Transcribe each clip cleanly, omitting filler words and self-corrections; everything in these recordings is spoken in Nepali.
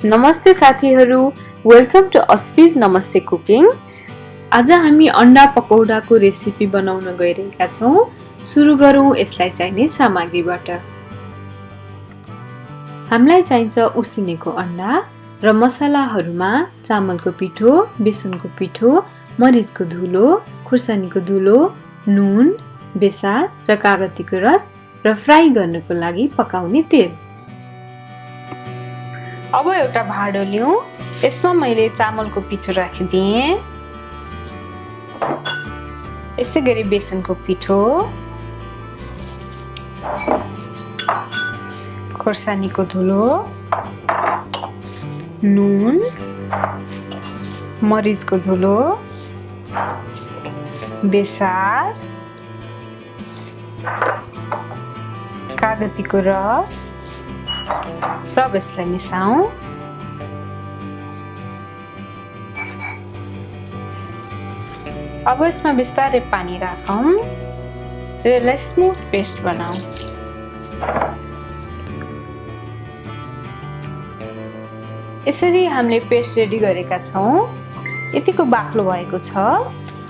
नमस्ते साथीहरू, वेलकम टु अस्बीज नमस्ते कुकिङ। आज हामी अन्डा पकौडाको रेसिपी बनाउन गइरहेका छौं। सुरु गरौँ यसलाई चाहिने सामग्रीबाट। हामीलाई चाहिन्छ उसिनेको अन्डा र मसलाहरूमा चामलको पिठो, बेसनको पिठो, मरिचको धुलो, खुर्सानीको धुलो, नुन, बेसार र कागतीको रस र फ्राई गर्नको लागि पकाउने तेल। अब एउटा भाँडो लिऊँ। यसमा मैले चामलको पिठो राखिदिएँ। यसै गरी बेसनको पिठो, खोर्सानीको धुलो, नुन, मरिचको धुलो, बेसार, कागतीको रस र यसलाई मिसाऊँ। अब यसमा बिस्तारै पानी राखौँ र यसलाई स्मुथ पेस्ट बनाऊँ। यसरी हामीले पेस्ट रेडी गरेका छौं। यतिको बाक्लो भएको छ।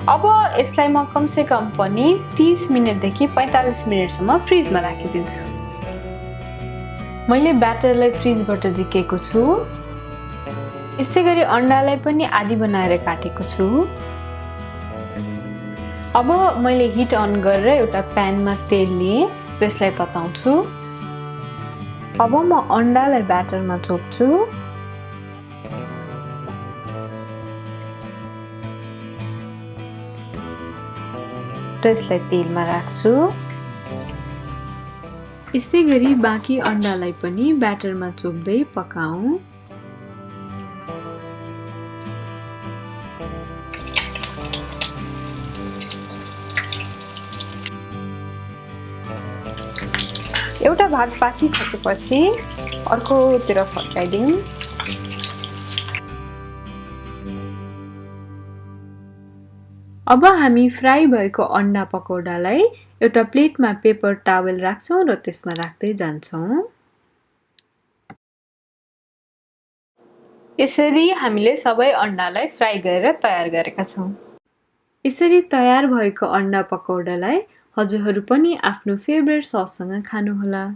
अब यसलाई म कमसे कम पनि 30 मिनेटदेखि 45 मिनेटसम्म फ्रिजमा राखिदिन्छु। मैले ब्याटरलाई फ्रिजबाट झिकेको छु। यसै गरी अन्डालाई पनि आधी बनाएर काटेको छु। अब मैले हिट अन गरेर एउटा प्यानमा तेल लिएँ र यसलाई तताउँछु। अब म अन्डालाई ब्याटरमा चोप्छु। र यसलाई तेलमा राख्छु। यस्तै गरी बाँकी अन्डालाई पनि ब्याटरमा चोप्दै पकाऊँ। एउटा भाग पाकिसकेपछि अर्कोतिर फर्काइदिउँ। अब हामी फ्राई भएको अन्डा पकौडालाई एउटा प्लेटमा पेपर टावेल राख्छौं र त्यसमा राख्दै जान्छौं। यसरी हामीले सबै अन्डालाई फ्राई गरेर तयार गरेका छौं। यसरी तयार भएको अन्डा पकौडालाई हजुरहरू पनि आफ्नो फेभरेट सससँग खानुहोला।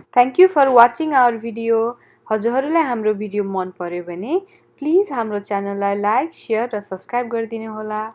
Thank you for watching our video. हजुरहरूलाई हाम्रो भिडियो मन पर्यो भने प्लिज हाम्रो च्यानललाई लाइक, शेयर र सब्स्क्राइब गरिदिनु होला।